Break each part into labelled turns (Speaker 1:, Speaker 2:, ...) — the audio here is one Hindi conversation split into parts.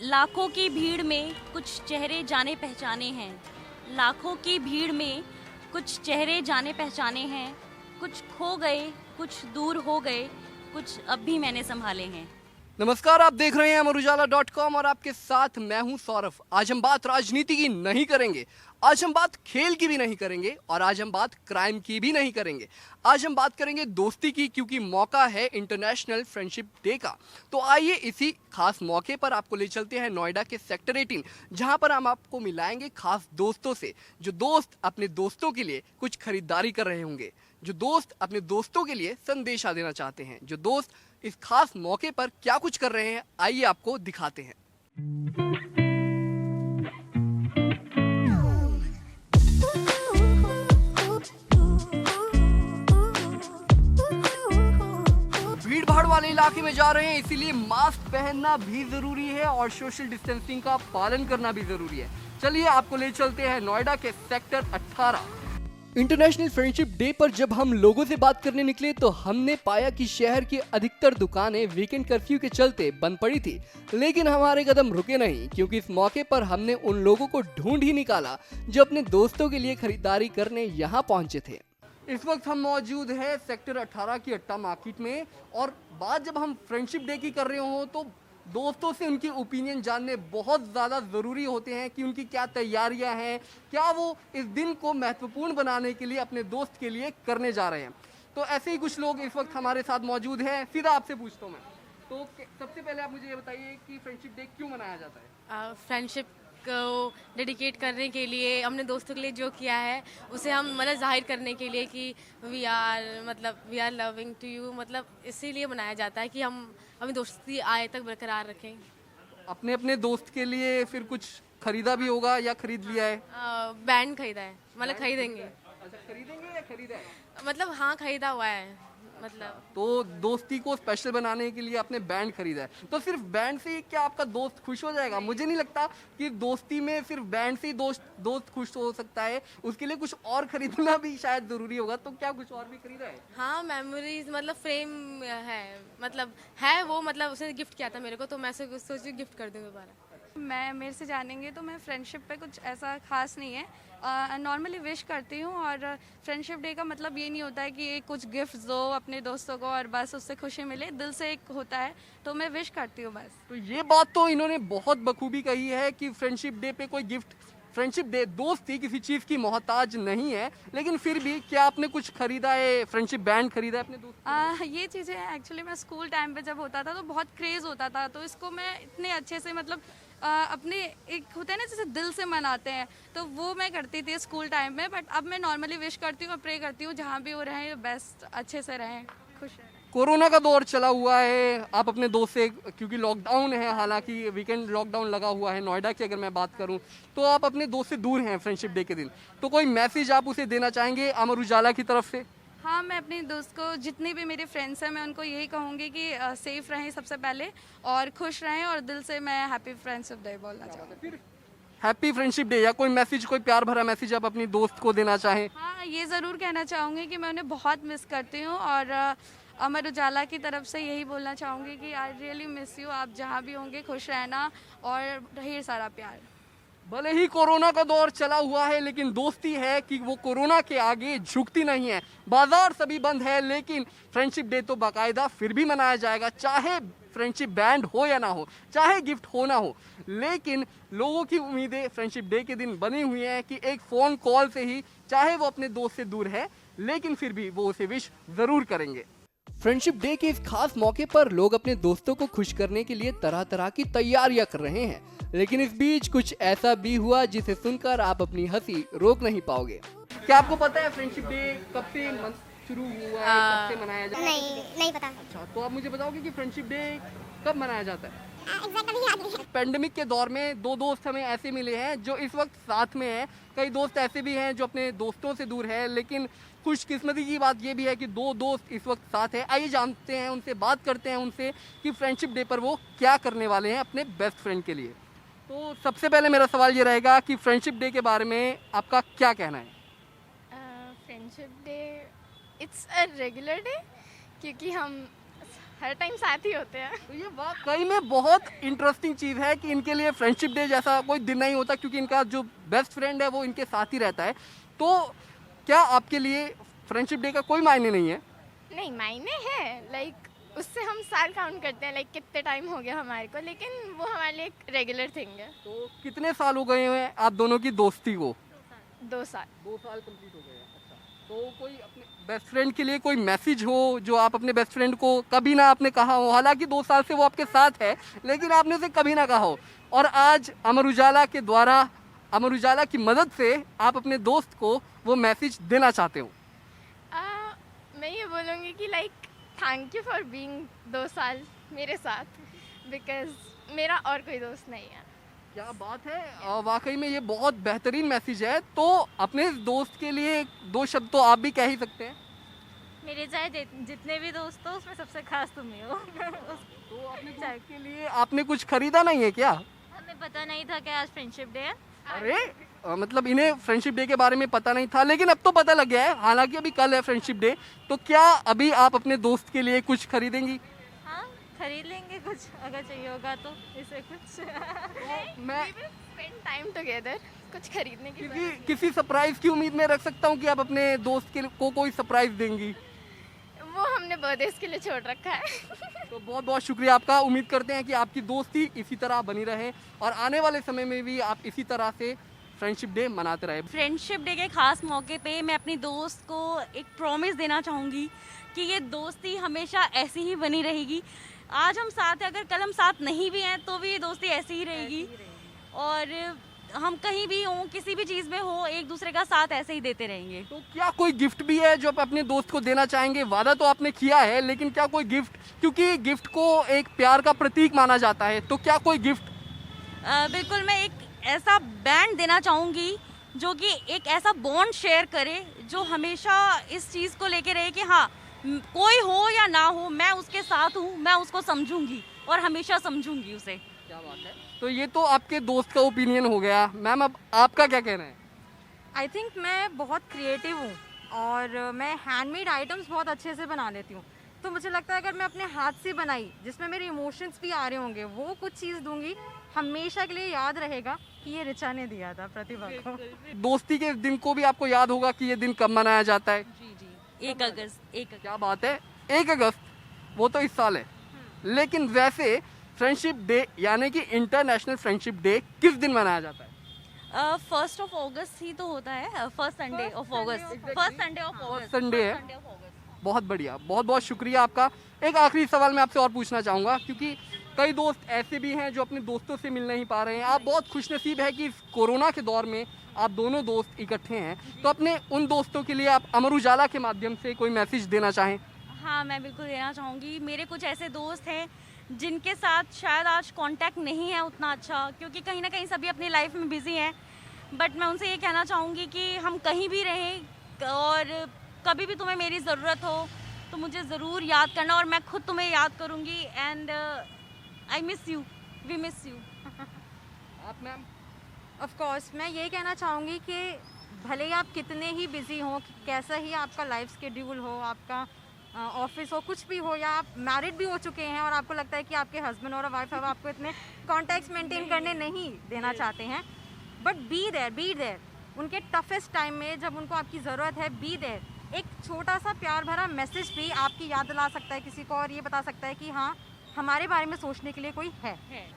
Speaker 1: लाखों की भीड़ में कुछ चेहरे जाने पहचाने हैं। लाखों की भीड़ में कुछ चेहरे जाने पहचाने हैं। कुछ खो गए, कुछ दूर हो गए, कुछ अब भी मैंने संभाले हैं।
Speaker 2: नमस्कार, आप देख रहे हैं अमरुजाला.com और आपके साथ मैं हूं सौरभ। आज हम बात राजनीति की नहीं करेंगे, आज हम बात खेल की भी नहीं करेंगे और आज हम बात क्राइम की भी नहीं करेंगे। आज हम बात करेंगे दोस्ती की, क्योंकि मौका है इंटरनेशनल फ्रेंडशिप डे का। तो आइए इसी खास मौके पर आपको ले चलते हैं नोएडा के सेक्टर 18, जहां पर हम आपको मिलाएंगे खास दोस्तों से, जो दोस्त अपने दोस्तों के लिए कुछ खरीदारी कर रहे होंगे, जो दोस्त अपने दोस्तों के लिए संदेशा देना चाहते हैं, जो दोस्त इस खास मौके पर क्या कुछ कर रहे हैं। आइए आपको दिखाते हैं। भीड़ भाड़ वाले इलाके में जा रहे हैं, इसीलिए मास्क पहनना भी जरूरी है और सोशल डिस्टेंसिंग का पालन करना भी जरूरी है। चलिए आपको ले चलते हैं नोएडा के सेक्टर 18। इंटरनेशनल फ्रेंडशिप डे पर जब हम लोगों से बात करने निकले तो हमने पाया कि शहर की अधिकतर दुकानें वीकेंड कर्फ्यू के चलते बंद पड़ी थी, लेकिन हमारे कदम रुके नहीं, क्योंकि इस मौके पर हमने उन लोगों को ढूंढ ही निकाला जो अपने दोस्तों के लिए खरीदारी करने यहाँ पहुंचे थे। इस वक्त हम मौजूद है सेक्टर 18 की अट्टा मार्केट में, और बात जब हम फ्रेंडशिप डे की कर रहे हो तो दोस्तों से उनकी ओपिनियन जानने बहुत ज़्यादा ज़रूरी होते हैं कि उनकी क्या तैयारियां हैं, क्या वो इस दिन को महत्वपूर्ण बनाने के लिए अपने दोस्त के लिए करने जा रहे हैं। तो ऐसे ही कुछ लोग इस वक्त हमारे साथ मौजूद हैं। सीधा आपसे पूछता हूँ मैं, तो सबसे पहले आप मुझे ये बताइए कि फ्रेंडशिप डे क्यों मनाया जाता है।
Speaker 3: फ्रेंडशिप को डेडिकेट करने के लिए, हमने दोस्तों के लिए जो किया है उसे हम मतलब जाहिर करने के लिए कि we are loving to you, मतलब इसीलिए मनाया जाता है कि हम अपनी दोस्ती आए तक बरकरार रखें।
Speaker 2: अपने अपने दोस्त के लिए फिर कुछ खरीदा भी होगा या खरीद लिया है।
Speaker 3: बैंड खरीदा है, मतलब खरीदेंगे।
Speaker 2: अच्छा, खरीदेंगे या खरीदा है।
Speaker 3: मतलब हाँ, खरीदा हुआ है। मतलब
Speaker 2: तो दोस्ती को स्पेशल बनाने के लिए आपने बैंड खरीदा है, तो सिर्फ बैंड से क्या आपका दोस्त खुश हो जाएगा। मुझे नहीं लगता कि दोस्ती में सिर्फ बैंड से ही दोस्त खुश हो सकता है, उसके लिए कुछ और खरीदना भी शायद जरूरी होगा। तो क्या कुछ और भी खरीदा है।
Speaker 3: हाँ, मेमोरीज, मतलब फ्रेम है, मतलब है वो, मतलब उसने गिफ्ट किया था मेरे को, तो मैं सोची गिफ्ट कर दूँ दोबारा।
Speaker 4: मैं मेरे से जानेंगे तो मैं फ्रेंडशिप पे कुछ ऐसा खास नहीं है, नॉर्मली विश करती हूँ। और फ्रेंडशिप डे का मतलब ये नहीं होता है कि कुछ गिफ्ट दो अपने दोस्तों को और बस उससे खुशी मिले, दिल से एक होता है, तो मैं विश करती हूँ बस।
Speaker 2: तो ये बात तो इन्होंने बहुत बखूबी कही है कि फ्रेंडशिप डे पे कोई गिफ्ट, फ्रेंडशिप डे दोस्ती किसी चीज़ की मोहताज नहीं है। लेकिन फिर भी क्या आपने कुछ खरीदा है, फ्रेंडशिप बैंड खरीदा है अपने दोस्त।
Speaker 4: ये चीज़ें एक्चुअली मैं स्कूल टाइम पे जब होता था तो बहुत क्रेज़ होता था, तो इसको मैं इतने अच्छे से मतलब अपने एक होता है ना जैसे दिल से मनाते हैं, तो वो मैं करती थी स्कूल टाइम में। बट अब मैं नॉर्मली विश करती हूँ, प्रे करती हूँ जहाँ भी वो रहें बेस्ट, अच्छे से रहें, खुश रहें।
Speaker 2: कोरोना का दौर चला हुआ है, आप अपने दोस्त से, क्योंकि लॉकडाउन है, हालांकि वीकेंड लॉकडाउन लगा हुआ है नोएडा की अगर मैं बात करूं, तो आप अपने दोस्त से दूर हैं फ्रेंडशिप डे के दिन, तो कोई मैसेज आप उसे देना चाहेंगे अमर उजाला की तरफ से।
Speaker 4: हाँ, मैं अपने दोस्त को, जितने भी मेरे फ्रेंड्स हैं, मैं उनको यही कहूँगी कि सेफ रहें सबसे पहले और खुश रहें, और दिल से मैं हैप्पी फ्रेंडशिप डे बोलना चाहूँगी।
Speaker 2: हैप्पी फ्रेंडशिप डे, या कोई मैसेज, कोई प्यार भरा मैसेज आप अपनी दोस्त को देना चाहें।
Speaker 4: हाँ, ये ज़रूर कहना चाहूँगी कि मैं उन्हें बहुत मिस करती हूँ, और अमर उजाला की तरफ से यही बोलना चाहूँगी कि आई रियली मिस यू। आप जहाँ भी होंगे खुश रहना और ढेर सारा प्यार।
Speaker 2: भले ही कोरोना का दौर चला हुआ है, लेकिन दोस्ती है कि वो कोरोना के आगे झुकती नहीं है। बाजार सभी बंद है, लेकिन फ्रेंडशिप डे तो बाकायदा फिर भी मनाया जाएगा, चाहे फ्रेंडशिप बैंड हो या ना हो, चाहे गिफ्ट हो ना हो। लेकिन लोगों की उम्मीदें फ्रेंडशिप डे के दिन बनी हुई हैं कि एक फ़ोन कॉल से ही, चाहे वो अपने दोस्त से दूर है, लेकिन फिर भी वो उसे विश ज़रूर करेंगे। फ्रेंडशिप डे के इस खास मौके पर लोग अपने दोस्तों को खुश करने के लिए तरह तरह की तैयारियां कर रहे हैं, लेकिन इस बीच कुछ ऐसा भी हुआ जिसे सुनकर आप अपनी हंसी रोक नहीं पाओगे। क्या आपको पता है फ्रेंडशिप डे कब से शुरू हुआ है, कब से मनाया जाता है।
Speaker 5: नहीं पता।
Speaker 2: अच्छा, तो आप मुझे बताओगे कि फ्रेंडशिप डे कब मनाया जाता है।
Speaker 5: एग्जैक्ट अभी याद नहीं है।
Speaker 2: पेंडेमिक के दौर में दो दोस्त हमें ऐसे मिले हैं जो इस वक्त साथ में हैं। कई दोस्त ऐसे भी हैं जो अपने दोस्तों से दूर है, लेकिन खुशकिस्मती की बात ये भी है कि दो दोस्त इस वक्त साथ हैं। आइए जानते हैं उनसे, बात करते हैं उनसे कि फ्रेंडशिप डे पर वो क्या करने वाले हैं अपने बेस्ट फ्रेंड के लिए। तो सबसे पहले मेरा सवाल ये रहेगा कि फ्रेंडशिप डे के बारे में आपका क्या कहना है।
Speaker 6: Friendship day it's a regular day, क्योंकि हम
Speaker 5: हर टाइम साथ ही होते हैं।
Speaker 2: तो ये वाकई में बहुत इंटरेस्टिंग चीज़ है कि इनके लिए फ्रेंडशिप डे जैसा कोई दिन नहीं होता, क्योंकि इनका जो बेस्ट फ्रेंड है वो इनके साथ ही रहता है। तो क्या आपके लिए फ्रेंडशिप डे का कोई मायने नहीं है?
Speaker 5: नहीं, मायने है, लाइक उससे हम साल काउंट करते हैं, लाइक कितने टाइम हो गया हमारे को, लेकिन वो हमारे लिए एक रेगुलर थिंग है।
Speaker 2: तो कितने साल हो गए हैं आप दोनों की दोस्ती को?
Speaker 5: 2 साल।
Speaker 2: 2 साल कंप्लीट हो गए हैं। अच्छा, तो कोई अपने बेस्ट फ्रेंड के लिए कोई मैसेज हो जो आप अपने बेस्ट फ्रेंड को कभी ना आपने कहा हो, हालांकि 2 साल से वो आपके साथ है लेकिन आपने उसे कभी ना कहा हो, और आज अमर उजाला के द्वारा, अमर उजाला की मदद से आप अपने दोस्त को वो मैसेज देना चाहते हो?
Speaker 5: मैं ये बोलूँगी कि like thank you for being 2 साल मेरे साथ, बिकॉज मेरा और कोई दोस्त नहीं है।
Speaker 2: क्या बात है, वाकई में ये बहुत बेहतरीन मैसेज है। तो अपने इस दोस्त के लिए 2 शब्द तो आप भी कह ही सकते हैं।
Speaker 6: मेरे चाहे जितने भी दोस्त हो उसमें सबसे खास तुम ही हो।
Speaker 2: तो अपने दोस्त के लिए आपने कुछ खरीदा नहीं है क्या?
Speaker 6: हमें पता नहीं था कि आज फ्रेंडशिप डे है।
Speaker 2: अरे मतलब इन्हें फ्रेंडशिप डे के बारे में पता नहीं था, लेकिन अब तो पता लग गया है, हालांकि अभी कल है फ्रेंडशिप डे। तो क्या अभी आप अपने दोस्त के लिए कुछ खरीदेंगी?
Speaker 6: हाँ, खरीद लेंगे कुछ अगर चाहिए होगा तो, इसे कुछ
Speaker 2: मैं
Speaker 5: स्पेंड टाइम टुगेदर, कुछ खरीदने की
Speaker 2: किसी सरप्राइज की उम्मीद में रख सकता हूँ कि आप अपने दोस्त को कोई सरप्राइज देंगी?
Speaker 5: वो हमने बर्थडे के लिए छोड़ रखा है।
Speaker 2: तो बहुत बहुत शुक्रिया आपका। उम्मीद करते हैं कि आपकी दोस्ती इसी तरह बनी रहे और आने वाले समय में भी आप इसी तरह से फ्रेंडशिप डे मनाते रहे।
Speaker 1: फ्रेंडशिप डे के खास मौके पे मैं अपनी दोस्त को एक प्रॉमिस देना चाहूँगी कि ये दोस्ती हमेशा ऐसी ही बनी रहेगी। आज हम साथ हैं, अगर कल हम साथ नहीं भी हैं तो भी ये दोस्ती ऐसी ही रहेगी, और हम कहीं भी हों, किसी भी चीज़ में हो, एक दूसरे का साथ ऐसे ही देते रहेंगे।
Speaker 2: तो क्या कोई गिफ्ट भी है जो आप अपने दोस्त को देना चाहेंगे? वादा तो आपने किया है, लेकिन क्या कोई गिफ्ट, क्योंकि गिफ्ट को एक प्यार का प्रतीक माना जाता है, तो क्या कोई गिफ्ट?
Speaker 1: बिल्कुल, मैं एक ऐसा बैंड देना चाहूँगी जो कि एक ऐसा बॉन्ड शेयर करे जो हमेशा इस चीज़ को लेके रहे कि हाँ, कोई हो या ना हो, मैं उसके साथ हूँ, मैं उसको समझूंगी और हमेशा समझूंगी उसे।
Speaker 2: क्या बात है। तो ये तो आपके दोस्त का ओपिनियन हो गया। मैम, अब आपका क्या कहना है?
Speaker 7: आई थिंक मैं बहुत क्रिएटिव हूँ और मैं हैंडमेड आइटम्स बहुत अच्छे से बना लेती हूँ। तो मुझे लगता है अगर मैं अपने हाथ से बनाई, जिसमें मेरे इमोशंस भी आ रहे होंगे, वो कुछ चीज़ दूंगी, हमेशा के लिए याद रहेगा कि ये ऋचा ने दिया था प्रतिभा को।
Speaker 2: दोस्ती के दिन को भी आपको याद होगा कि ये दिन कब मनाया जाता है?
Speaker 1: जी जी, 1 अगस्त। 1 अगस्त।
Speaker 2: क्या बात है, 1 अगस्त, वो तो इस साल है। लेकिन वैसे फ्रेंडशिप डे यानी कि इंटरनेशनल फ्रेंडशिप डे किस दिन मनाया जाता है?
Speaker 1: 1 अगस्त ही तो होता है, फर्स्ट संडे ऑफ अगस्त। फर्स्ट संडे ऑफ अगस्त।
Speaker 2: संडे है। बहुत बढ़िया, बहुत बहुत शुक्रिया आपका। एक आखिरी सवाल मैं आपसे और पूछना चाहूँगा, क्योंकि कई दोस्त ऐसे भी हैं जो अपने दोस्तों से मिल नहीं पा रहे हैं। आप बहुत खुशनसीब है कि इस कोरोना के दौर में आप दोनों दोस्त इकट्ठे हैं, तो अपने उन दोस्तों के लिए आप अमर उजाला के माध्यम से कोई मैसेज देना चाहें?
Speaker 1: हाँ, मैं बिल्कुल देना चाहूँगी। मेरे कुछ ऐसे दोस्त हैं जिनके साथ शायद आज कांटेक्ट नहीं है उतना अच्छा, क्योंकि कहीं ना कहीं सभी अपनी लाइफ में बिजी हैं। बट मैं उनसे ये कहना चाहूँगी कि हम कहीं भी रहें और कभी भी तुम्हें मेरी ज़रूरत हो तो मुझे ज़रूर याद करना, और मैं खुद तुम्हें याद करूँगी। And I miss you, we miss you.
Speaker 2: आप मैम?
Speaker 7: ऑफ कोर्स मैं ये कहना चाहूँगी कि भले ही आप कितने ही बिजी हों, कैसा ही आपका लाइफ स्केड्यूल हो, आपका ऑफिस हो, कुछ भी हो, या आप मैरिड भी हो चुके हैं और आपको लगता है कि आपके हस्बैंड और वाइफ अब आपको इतने कॉन्टैक्ट्स मेंटेन करने नहीं देना चाहते हैं, बट बी देयर उनके टफेस्ट टाइम में जब उनको आपकी ज़रूरत है, बी देयर। एक छोटा सा प्यार भरा मैसेज भी आपकी याद दिला सकता है किसी को, और ये बता सकता है कि हाँ, हमारे बारे में सोचने के लिए कोई है।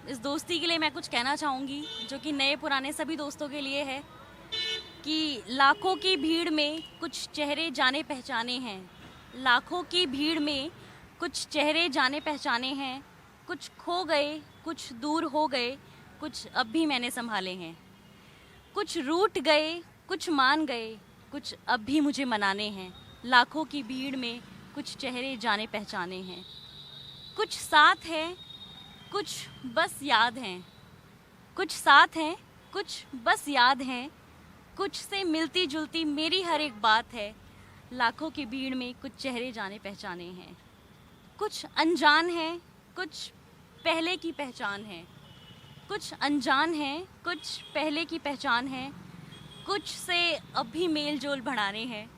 Speaker 1: इस दोस्ती के लिए मैं कुछ कहना चाहूँगी जो कि नए पुराने सभी दोस्तों के लिए है, कि लाखों की भीड़ में कुछ चेहरे जाने पहचाने हैं। लाखों की भीड़ में कुछ चेहरे जाने पहचाने हैं। कुछ खो गए, कुछ दूर हो गए, कुछ अब भी मैंने संभाले हैं। कुछ रूठ गए, कुछ मान गए, कुछ अब भी मुझे मनाने हैं। लाखों की भीड़ में कुछ चेहरे जाने पहचाने हैं। कुछ साथ है, कुछ बस याद हैं। कुछ साथ हैं, कुछ बस याद हैं। कुछ से मिलती जुलती मेरी हर एक बात है। लाखों की भीड़ में कुछ चेहरे जाने पहचाने हैं। कुछ अनजान हैं, कुछ पहले की पहचान है। कुछ अनजान हैं, कुछ पहले की पहचान है। कुछ से अब भी मेल जोल बढ़ाने हैं।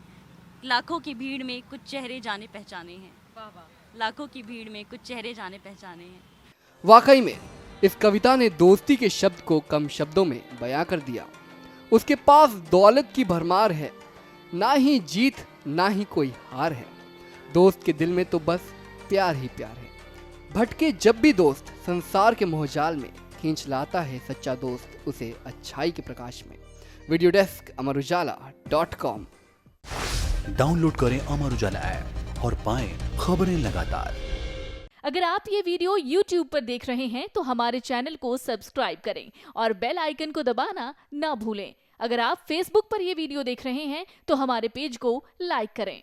Speaker 1: लाखों की भीड़ में कुछ चेहरे जाने पहचाने हैं।
Speaker 7: वाह वाह।
Speaker 1: लाखों की भीड़ में कुछ चेहरे जाने पहचाने हैं।
Speaker 2: वाकई में इस कविता ने दोस्ती के शब्द को कम शब्दों में बयां कर दिया। उसके पास दौलत की भरमार है, ना ही जीत ना ही कोई हार है। दोस्त के दिल में तो बस प्यार ही प्यार है। भटके जब भी दोस्त संसार के मोहजाल में, खींच लाता है सच्चा दोस्त उसे अच्छाई के प्रकाश में। Video desk amarujala.com।
Speaker 8: डाउनलोड करें अमर उजाला ऐप और पाएं खबरें लगातार।
Speaker 9: अगर आप ये वीडियो YouTube पर देख रहे हैं तो हमारे चैनल को सब्सक्राइब करें और बेल आइकन को दबाना ना भूलें। अगर आप Facebook पर ये वीडियो देख रहे हैं तो हमारे पेज को लाइक करें।